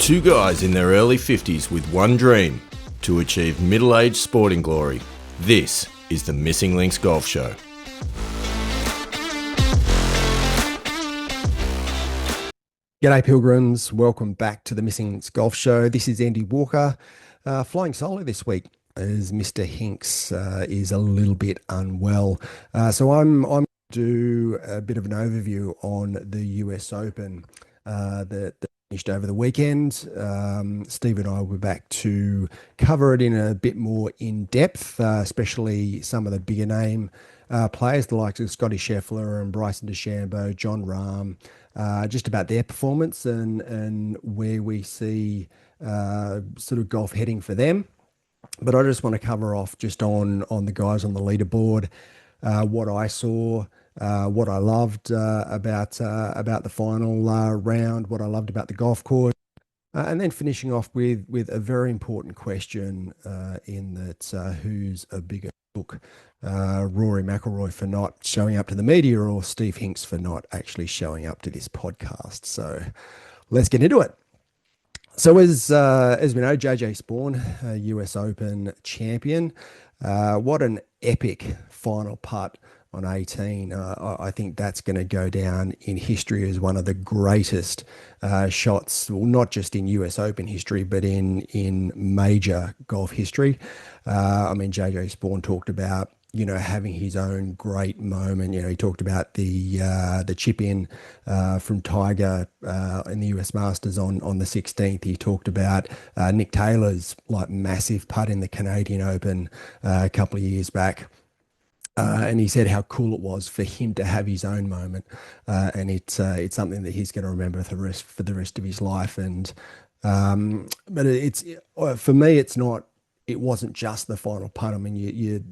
Two guys in their early 50s with one dream to achieve middle-aged sporting glory. This is the Missing Links Golf Show. G'day Pilgrims, welcome back to the Missing Links Golf Show. This is Andy Walker, flying solo this week as Mr. Hinks is a little bit unwell. So I'm do a bit of an overview on the US Open that finished over the weekend. Steve and I were back to cover it in a bit more in depth, especially some of the bigger name players, the likes of Scotty Scheffler and Bryson DeChambeau, John Rahm, just about their performance and where we see sort of golf heading for them. But I just want to cover off just on the guys on the leaderboard, what I saw, what I loved about the final round, what I loved about the golf course, and then finishing off with a very important question in that who's a bigger book, Rory McIlroy for not showing up to the media or Steve Hinks for not actually showing up to this podcast. So let's get into it. So as we know, JJ Spaun, US Open champion. What an epic final putt on 18. I think that's going to go down in history as one of the greatest shots, well, not just in US Open history, but in major golf history. I mean, JJ Spaun talked about having his own great moment. He talked about the chip in from Tiger in the US Masters on the 16th. He talked about Nick Taylor's massive putt in the Canadian Open a couple of years back. And he said how cool it was for him to have his own moment, and it's something that he's going to remember for the rest of his life. And but it's for me, it's not. It wasn't just the final putt. I mean, he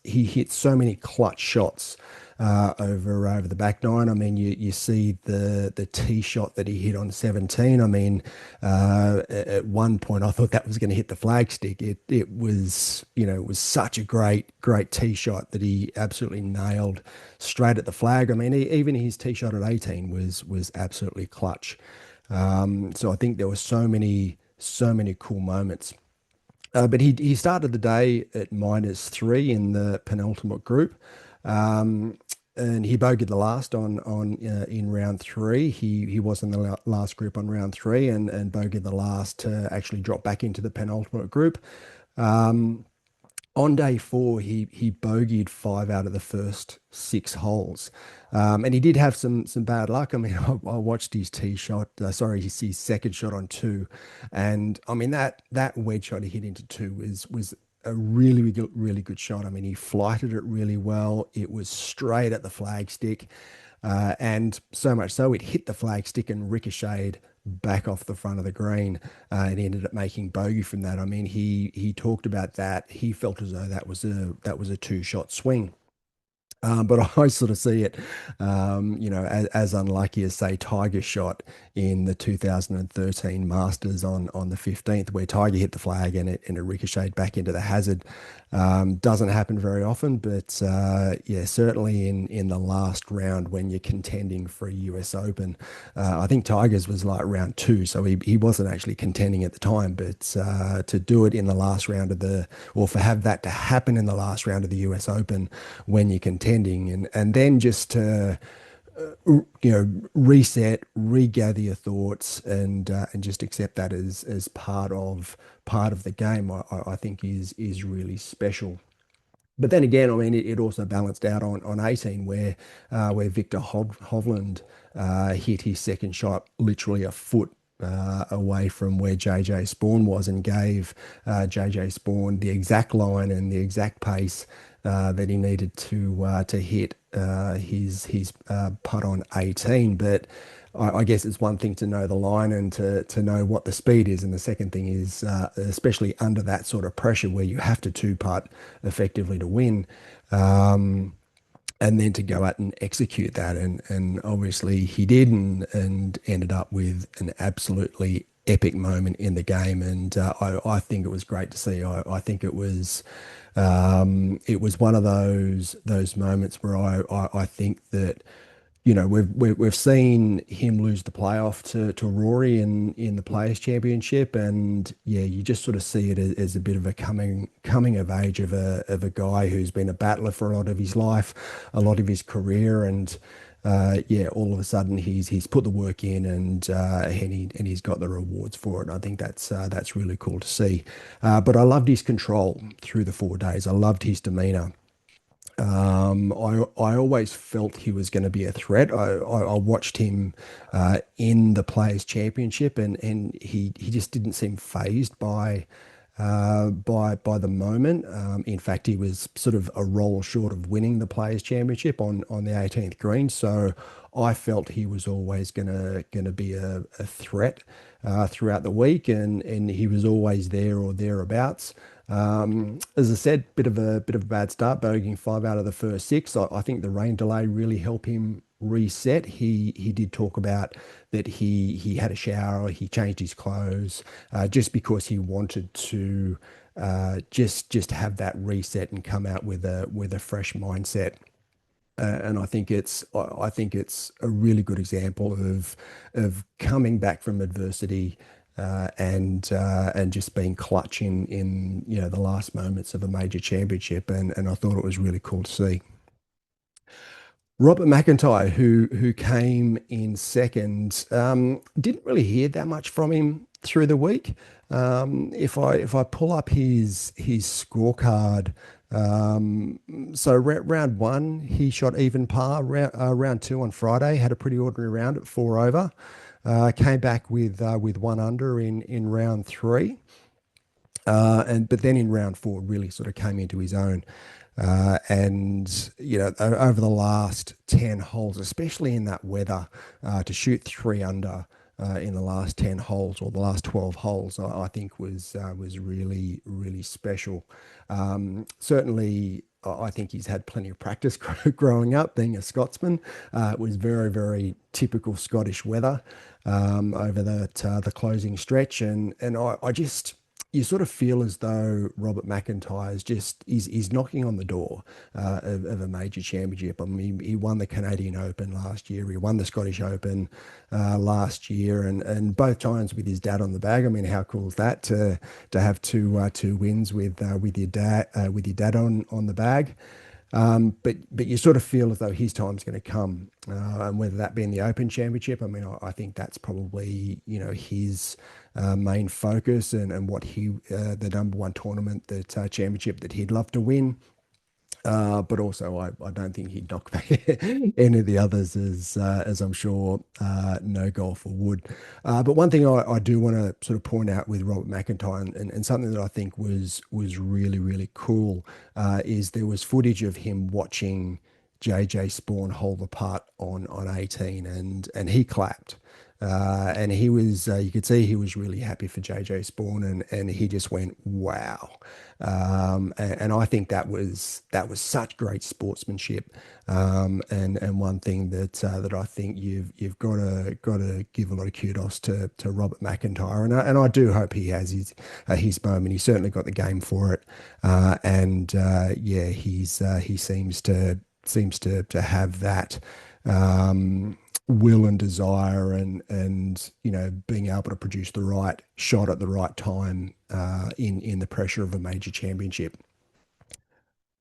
hit so many clutch shots over the back nine. I mean, you see the tee shot that he hit on 17. I mean, at one point I thought that was going to hit the flagstick. It was it was such a great tee shot that he absolutely nailed straight at the flag. I mean, even his tee shot at 18 was absolutely clutch. So I think there were so many cool moments. But he started the day at -3 in the penultimate group, and he bogeyed the last on in round three. He was in the last group on round three and bogeyed the last to actually drop back into the penultimate group. On day four, he bogeyed 5 out of the first 6 holes, and he did have some bad luck. I mean, I watched his tee shot, his second shot on 2, and I mean that wedge shot he hit into 2 was a really good shot. I mean, he flighted it really well. It was straight at the flagstick, and so much so it hit the flagstick and ricocheted back off the front of the green, and he ended up making bogey from that. I mean, he talked about that. He felt as though that was a 2-shot swing. But I sort of see it, as unlucky as, say, Tiger shot in the 2013 Masters on the 15th, where Tiger hit the flag and it ricocheted back into the hazard. Doesn't happen very often, but certainly in the last round when you're contending for a US Open. I think Tiger's was like round 2, so he wasn't actually contending at the time, but to do it in the last round have that to happen in the last round of the US Open when you're contending, and then just to reset, regather your thoughts, and just accept that as part of the game, I think is really special. But then again, I mean, it also balanced out on 18, where Victor Hovland hit his second shot literally a foot away from where JJ Spaun was, and gave JJ Spaun the exact line and the exact pace that he needed to hit his putt on 18. But I guess it's one thing to know the line and to know what the speed is, and the second thing is, especially under that sort of pressure where you have to 2-putt effectively to win, and then to go out and execute that, and obviously he did, and ended up with an absolutely epic moment in the game. And I think it was great to see. I think it was one of those moments where I think that we've seen him lose the playoff to Rory in the Players Championship, and yeah, you just sort of see it as a bit of a coming of age of a guy who's been a battler for a lot of his life, a lot of his career, and yeah, all of a sudden he's put the work in, and he's got the rewards for it. And I think that's really cool to see. But I loved his control through the 4 days. I loved his demeanor. I always felt he was going to be a threat. I watched him in the Players Championship, and he just didn't seem phased by the moment. In fact, he was sort of a roll short of winning the Players Championship on the 18th green. So I felt he was always gonna be a threat throughout the week, and he was always there or thereabouts. As I said, bit of a bad start, bogeying 5 out of the first six. I think the rain delay really helped him reset. He did talk about that he had a shower, he changed his clothes, just because he wanted to just have that reset and come out with a fresh mindset. And I think it's a really good example of coming back from adversity, and just being clutch in the last moments of a major championship, and I thought it was really cool to see. Robert McIntyre, who came in second, didn't really hear that much from him through the week. If I pull up his scorecard, so round one he shot even par. Round two on Friday had a pretty ordinary round at 4 over. Came back with 1 under in round three. And but then in round four really sort of came into his own. And over the last 10 holes, especially in that weather, to shoot 3 under in the last 10 holes or the last 12 holes, I think was really, really special. Certainly, I think he's had plenty of practice growing up, being a Scotsman. It was very, very typical Scottish weather over the closing stretch, and I just you sort of feel as though Robert McIntyre is just he's knocking on the door of a major championship. I mean, he won the Canadian Open last year. He won the Scottish Open last year, and both times with his dad on the bag. I mean, how cool is that to have two wins with your dad on the bag? But you sort of feel as though his time's going to come, and whether that be in the Open Championship. I mean, I think that's probably his main focus, and what the number one tournament that championship that he'd love to win. But also, I don't think he'd knock back any of the others, as I'm sure no golfer would. But one thing I do want to sort of point out with Robert McIntyre, and something that I think was really, really cool, is there was footage of him watching JJ Spawn hold the putt on 18, and he clapped. And he was, you could see he was really happy for JJ Spawn, and he just went, wow. And I think that was such great sportsmanship. And one thing that I think you've got to give a lot of kudos to Robert McIntyre, and I do hope he has his moment. He's certainly got the game for it. And yeah, he seems to have that. Will and desire, and being able to produce the right shot at the right time in the pressure of a major championship.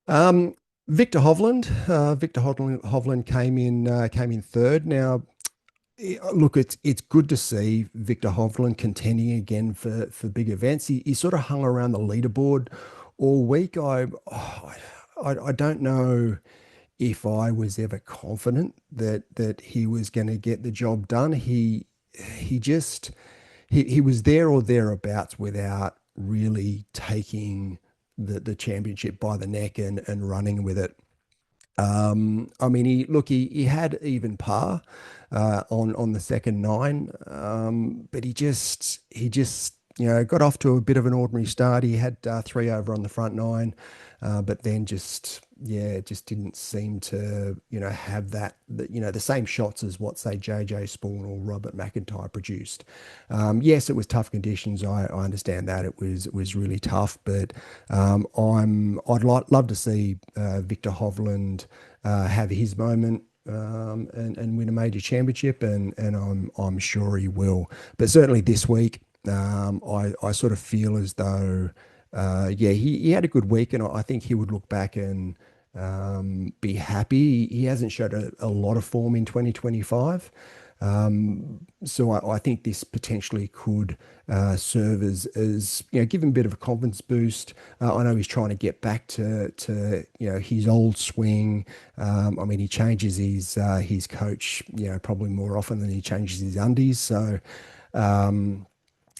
Um, Victor Hovland came in third. Now, look, it's good to see Victor Hovland contending again for big events. He sort of hung around the leaderboard all week. I don't know if I was ever confident that he was going to get the job done. He just he was there or thereabouts without really taking the championship by the neck and running with it. I mean, he had even par on the second nine, but he just got off to a bit of an ordinary start. He had 3 over on the front nine, but then just yeah, it just didn't seem to have the same shots as what, say, JJ Spawn or Robert McIntyre produced. Yes, it was tough conditions. I understand that it was really tough, but I'd love to see Victor Hovland have his moment. and win a major championship, and I'm sure he will. But certainly this week, I sort of feel as though, yeah, he had a good week, and I think he would look back and be happy. He hasn't showed a lot of form in 2025. So I think this potentially could serve as give him a bit of a confidence boost. I know he's trying to get back to his old swing. I mean, he changes his coach probably more often than he changes his undies. So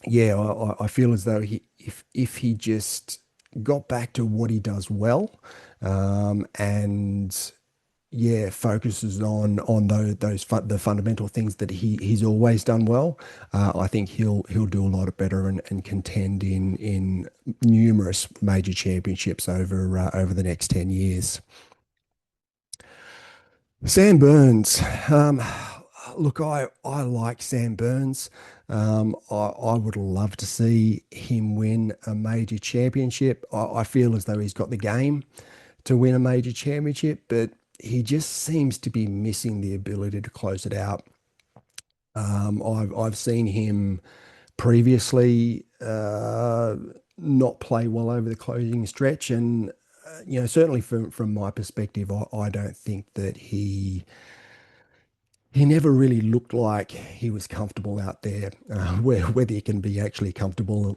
yeah, I feel as though if he just got back to what he does well, and yeah, focuses on the fundamental things that he's always done well. I think he'll do a lot better and contend in numerous major championships over the next 10 years. Sam Burns, look, I like Sam Burns. I would love to see him win a major championship. I feel as though he's got the game to win a major championship, but he just seems to be missing the ability to close it out. I've seen him previously not play well over the closing stretch, and certainly from my perspective, I don't think that he never really looked like he was comfortable out there. Whether he can be actually comfortable,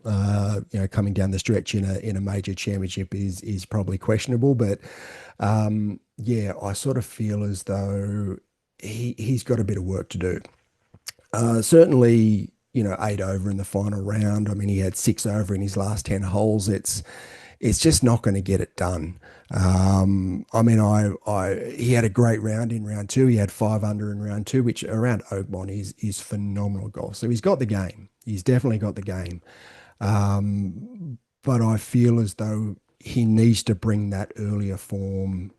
coming down the stretch in a major championship is probably questionable. But yeah, I sort of feel as though he's got a bit of work to do. Certainly, 8 over in the final round. I mean, he had 6 over in his last 10 holes. It's just not going to get it done. I mean, he had a great round in round two. He had 5 under in round two, which around Oakmont is phenomenal golf. So he's got the game. He's definitely got the game. But I feel as though he needs to bring that earlier form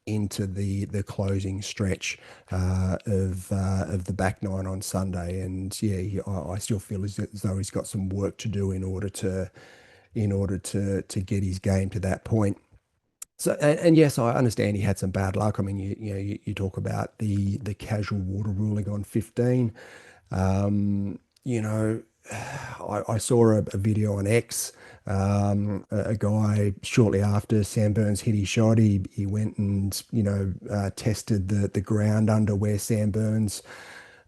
into the closing stretch of the back nine on Sunday. And yeah, I still feel as though he's got some work to do in order to get his game to that point. So and yes, I understand he had some bad luck. I mean, you talk about the casual water ruling on 15. Um, you know, I saw a video on X. A guy shortly after Sam Burns hit his shot, he went and tested the ground under where Sam Burns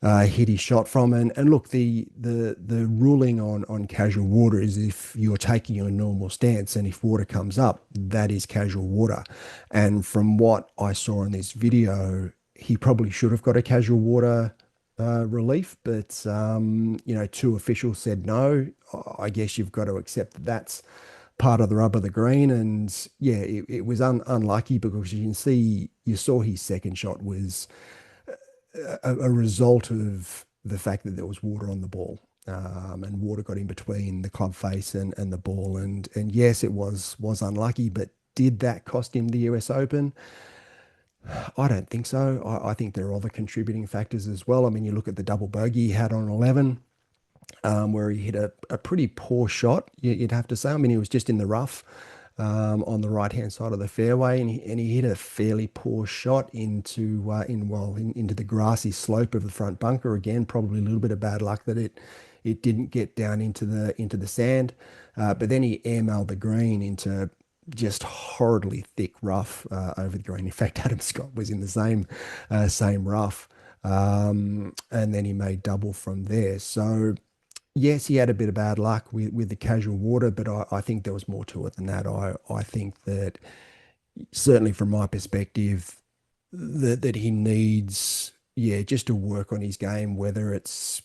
hit his shot from. And look, the ruling on casual water is if you're taking a normal stance and if water comes up, that is casual water. And from what I saw in this video, he probably should have got a casual water relief, but two officials said no. I guess you've got to accept that that's part of the rub of the green. And yeah, it was unlucky because you saw his second shot was a result of the fact that there was water on the ball. And water got in between the club face and the ball. And yes, it was unlucky, but did that cost him the US Open? I don't think so. I think there are other contributing factors as well. I mean, you look at the double bogey he had on 11, where he hit a pretty poor shot, you'd have to say. I mean, he was just in the rough on the right-hand side of the fairway, and he hit a fairly poor shot into the grassy slope of the front bunker. Again, probably a little bit of bad luck that it didn't get down into the sand. But then he airmailed the green into just horridly thick rough over the green. In fact, Adam Scott was in the same rough, and then he made double from there. So yes, he had a bit of bad luck with the casual water, but I think there was more to it than that. I think that certainly from my perspective, that he needs, yeah, just to work on his game, whether it's,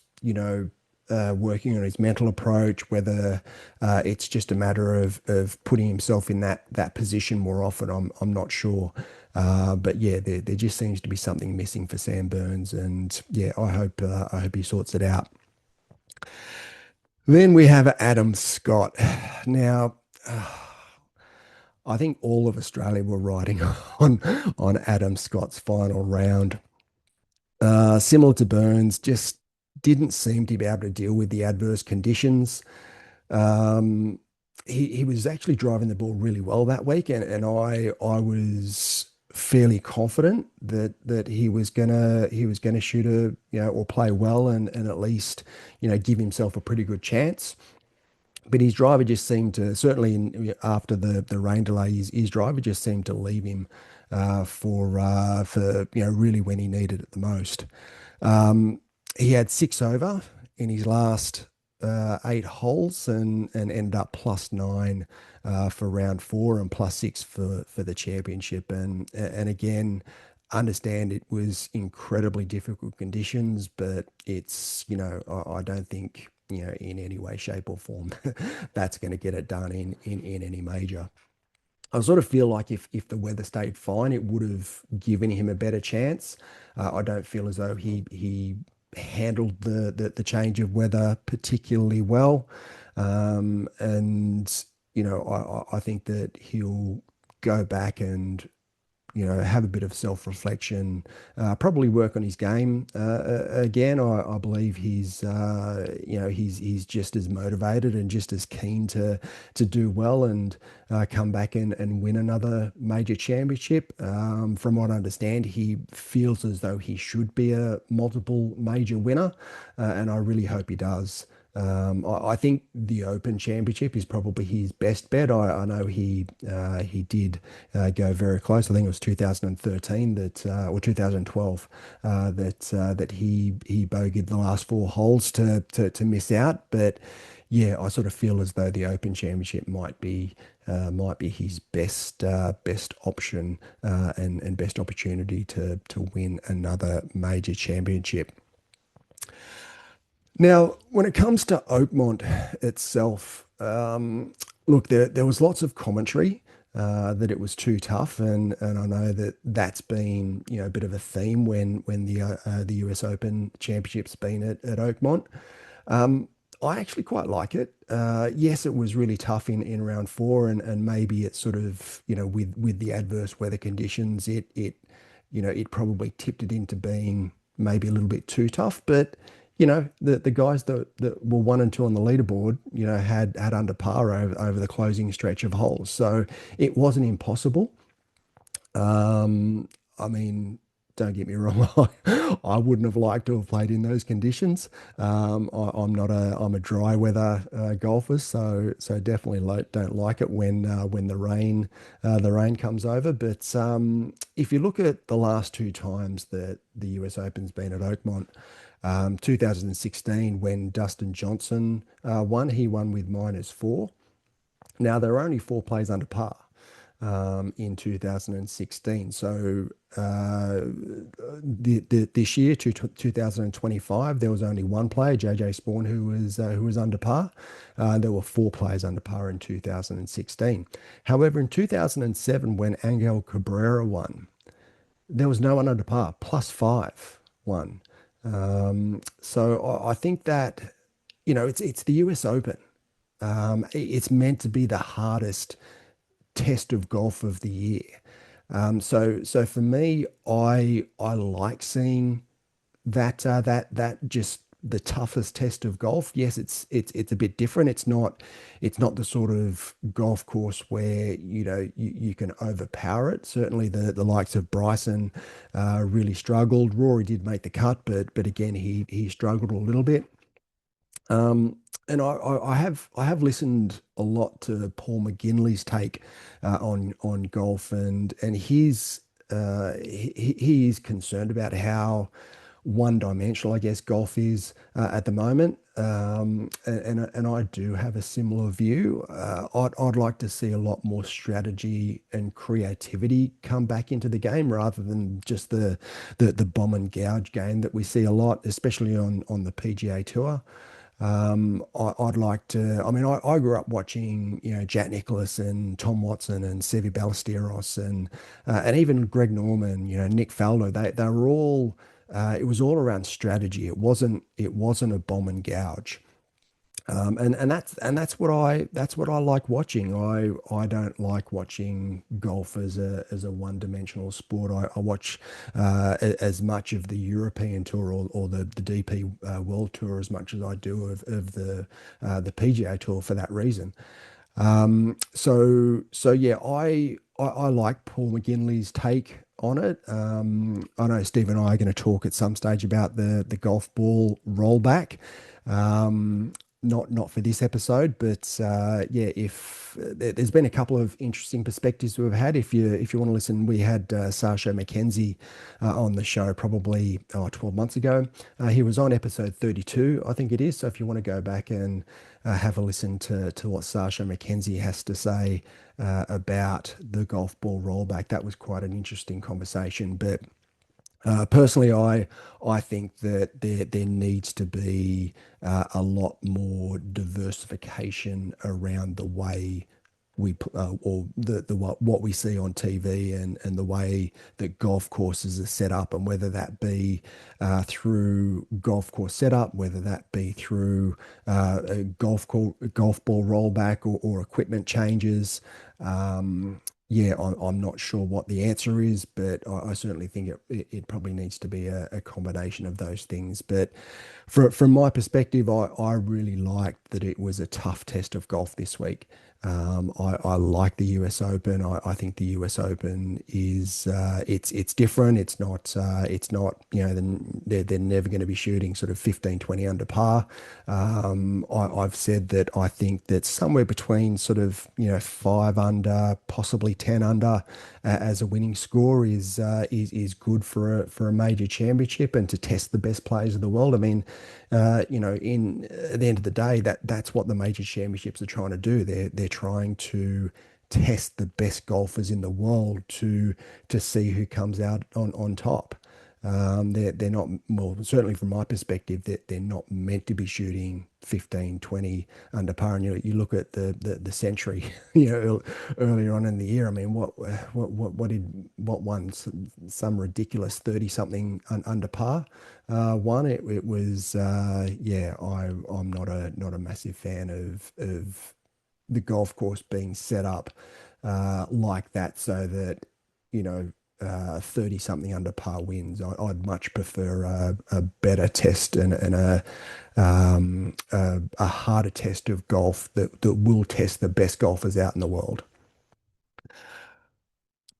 working on his mental approach, whether it's just a matter of putting himself in that position more often. I'm not sure. But yeah, there just seems to be something missing for Sam Burns, and yeah, I hope he sorts it out. Then we have Adam Scott. Now, I think all of Australia were riding on Adam Scott's final round. Similar to Burns, just didn't seem to be able to deal with the adverse conditions. He was actually driving the ball really well that week, and I was fairly confident that he was gonna shoot a or play well and at least give himself a pretty good chance. But his driver just seemed to, certainly after the rain delay, his driver just seemed to leave him for really when he needed it the most. Um, he had six over in his last eight holes and ended up +9 for round four and +6 for the championship. And again, understand it was incredibly difficult conditions, but I don't think in any way, shape, or form that's going to get it done in any major. I sort of feel like if the weather stayed fine, it would have given him a better chance. I don't feel as though he handled the change of weather particularly well, and I think that he'll go back and have a bit of self-reflection, probably work on his game again. I believe he's just as motivated and just as keen to do well and come back and win another major championship. From what I understand, he feels as though he should be a multiple major winner, and I really hope he does. I think the Open Championship is probably his best bet. I know he did go very close. I think it was 2013 or 2012 that he bogeyed the last four holes to miss out. But yeah, I sort of feel as though the Open Championship might be his best option and best opportunity to win another major championship. Now, when it comes to Oakmont itself, look, there was lots of commentary that it was too tough, and I know that that's been a bit of a theme when the US Open Championship's been at Oakmont. I actually quite like it. Yes, it was really tough in round four, and maybe it sort of with the adverse weather conditions, it probably tipped it into being maybe a little bit too tough, but the guys that were one and two on the leaderboard, had under par over the closing stretch of holes. So it wasn't impossible. I mean, don't get me wrong, I wouldn't have liked to have played in those conditions. I'm a dry weather golfer, so definitely don't like it when the rain comes over. But if you look at the last two times that the US Open's been at Oakmont, 2016 when Dustin Johnson won, he won with -4. Now there are only four plays under par in 2016. So this year, 2025, there was only one player, JJ Spawn, who was under par. There were four players under par in 2016. However, in 2007, when Angel Cabrera won, there was no one under par. +5 won. So I think that it's the US Open. It's meant to be the hardest test of golf of the year. So for me, I like seeing that just the toughest test of golf. Yes, it's a bit different. It's not the sort of golf course where you can overpower it. Certainly the likes of Bryson really struggled. Rory did make the cut, but again he struggled a little bit. Um, and I have listened a lot to Paul McGinley's take on golf, and he is concerned about how one-dimensional, I guess, golf is at the moment. And I do have a similar view. I'd like to see a lot more strategy and creativity come back into the game rather than just the bomb and gouge game that we see a lot, especially on the PGA Tour. I'd like to. I mean, I grew up watching, Jack Nicklaus and Tom Watson and Seve Ballesteros and even Greg Norman, Nick Faldo. They were all. It was all around strategy. It wasn't a bomb and gouge. And that's what I like watching. I don't like watching golf as a one-dimensional sport. I watch as much of the European Tour or the DP World Tour as much as I do of the PGA Tour for that reason. So yeah, I like Paul McGinley's take on it. I know Steve and I are going to talk at some stage about the golf ball rollback. Um, not for this episode, but yeah, if there's been a couple of interesting perspectives we've had. If you want to listen, we had Sasha McKenzie on the show probably 12 months ago. He was on episode 32, I think it is. So if you want to go back and have a listen to what Sasha McKenzie has to say about the golf ball rollback. That was quite an interesting conversation. But personally, I think that there needs to be a lot more diversification around the way or the what we see on TV and the way that golf courses are set up, and whether that be through golf course setup, whether that be through a golf ball rollback or equipment changes. Yeah, I'm not sure what the answer is, but I certainly think it probably needs to be a combination of those things. But from my perspective, I really liked that it was a tough test of golf this week. I like the US Open. I think the US Open is it's different. It's not they're never going to be shooting sort of 15, 20 under par. I've said that I think that somewhere between sort of 5 under, possibly 10 under as a winning score is good for a major championship and to test the best players of the world. I mean, in at the end of the day, that's what the major championships are trying to do. They're trying to test the best golfers in the world to see who comes out on top. They're not, well, certainly from my perspective, they're not meant to be shooting 15, 20 under par. And you look at the century, earlier on in the year. I mean, what won some ridiculous 30 something under par won. It was yeah. I'm not a massive fan of the golf course being set up like that, so that you know 30 something under par wins. I'd much prefer a better test and a harder test of golf that will test the best golfers out in the world.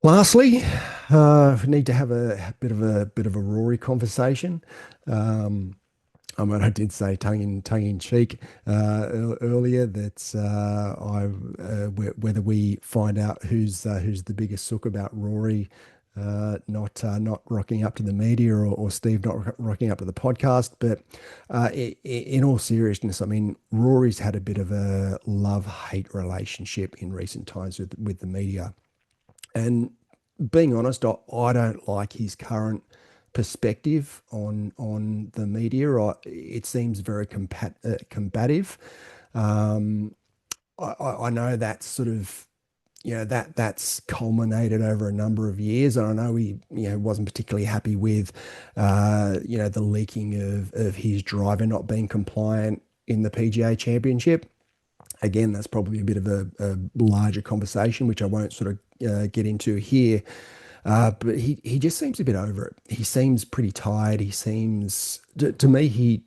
Lastly, we need to have a bit of a Rory conversation. Um, I mean, I did say tongue in cheek earlier that whether we find out who's the biggest sook about Rory not rocking up to the media, or Steve not rocking up to the podcast. But in all seriousness, I mean, Rory's had a bit of a love-hate relationship in recent times with the media. And being honest, I don't like his current perspective on the media. It seems very combative. Um, I know that's sort of that's culminated over a number of years. And I know he wasn't particularly happy with the leaking of his driver not being compliant in the PGA Championship. Again, that's probably a bit of a larger conversation, which I won't sort of get into here. But he just seems a bit over it. He seems pretty tired. He seems to me he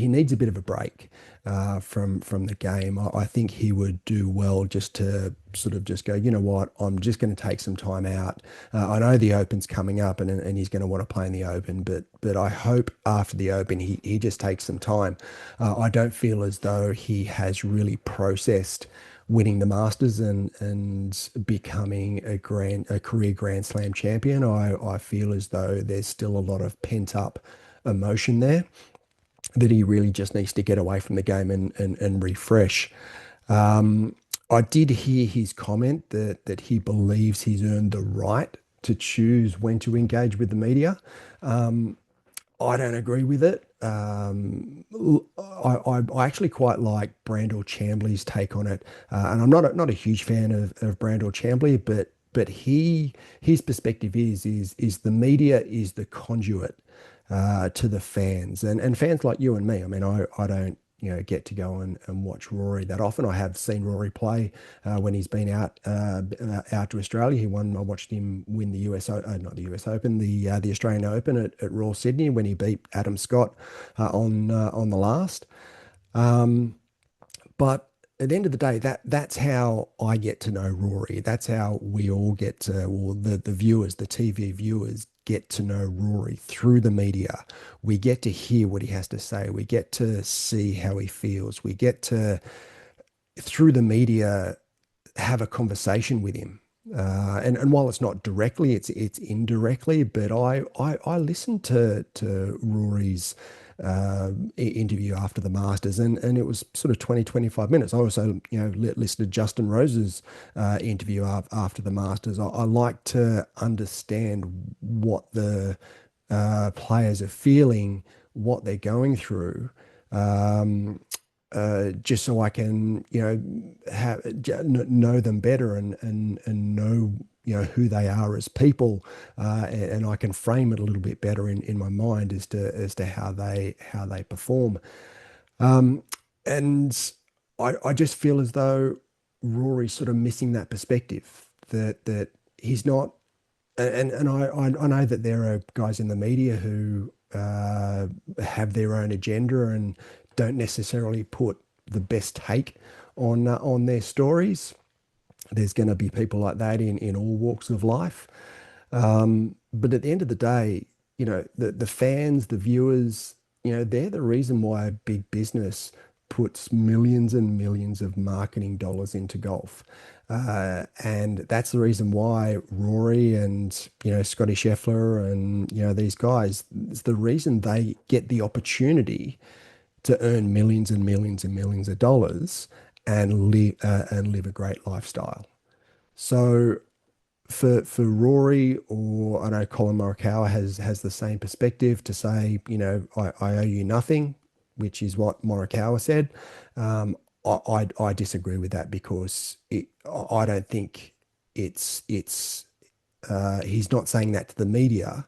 needs a bit of a break from the game. I think he would do well just to sort of just go, you know what, I'm just going to take some time out. I know the Open's coming up and he's going to want to play in the Open, but I hope after the Open he just takes some time. I don't feel as though he has really processed winning the Masters and becoming a career Grand Slam champion. I feel as though there's still a lot of pent up emotion there that he really just needs to get away from the game and refresh. Um, I did hear his comment that he believes he's earned the right to choose when to engage with the media. Um, I don't agree with it. I actually quite like Brandel Chambly's take on it, and I'm not a huge fan of Brandel Chambly, but his perspective is the media is the conduit to the fans and fans like you and me. I mean, I don't get to go and watch Rory that often. I have seen Rory play when he's been out to Australia. I watched him win the not the US Open, the Australian Open at Royal Sydney when he beat Adam Scott on the last. Um, but at the end of the day, that's how I get to know Rory. That's how we all get to, or the viewers, the TV viewers get to know Rory through the media. We get to hear what he has to say. We get to see how he feels. We get to, through the media, have a conversation with him. And while it's not directly, it's indirectly. But I listened to Rory's interview after the Masters, and it was sort of 20 to 25 minutes. I also listened to Justin Rose's interview after the Masters. I like to understand what the players are feeling, what they're going through. Um, just so I can, know them better and know, who they are as people, and I can frame it a little bit better in my mind as to how they perform. And I just feel as though Rory's sort of missing that perspective that he's not, and I know that there are guys in the media who have their own agenda and don't necessarily put the best take on their stories. There's going to be people like that in all walks of life. But at the end of the day, the fans, the viewers, they're the reason why big business puts millions and millions of marketing dollars into golf. And that's the reason why Rory and, Scotty Scheffler and, these guys, it's the reason they get the opportunity to earn millions and millions and millions of dollars and live a great lifestyle. So for Rory, or I know Colin Morikawa has the same perspective to say, I owe you nothing, which is what Morikawa said. I disagree with that because I don't think it's he's not saying that to the media,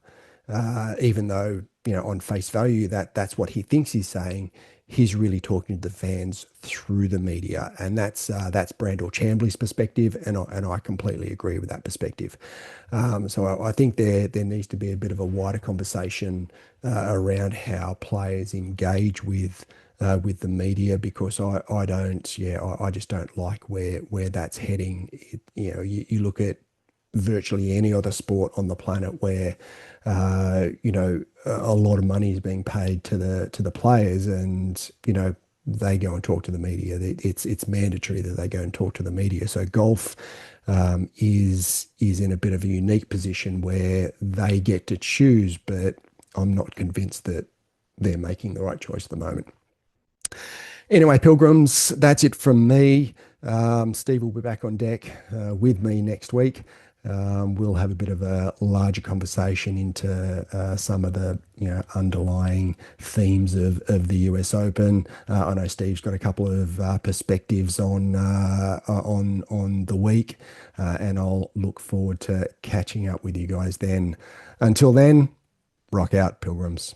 even though on face value that's what he thinks he's saying. He's really talking to the fans through the media, and that's Brandel Chambly's perspective, and I completely agree with that perspective. So I think there needs to be a bit of a wider conversation around how players engage with the media, because I don't, I just don't like where that's heading. You look at virtually any other sport on the planet where a lot of money is being paid to the players, and they go and talk to the media. It's mandatory that they go and talk to the media. So golf is in a bit of a unique position where they get to choose, but I'm not convinced that they're making the right choice at the moment. Anyway, Pilgrims, that's it from me. Steve will be back on deck with me next week. We'll have a bit of a larger conversation into some of the underlying themes of the US Open. I know Steve's got a couple of perspectives on the week, and I'll look forward to catching up with you guys then. Until then, rock out, Pilgrims.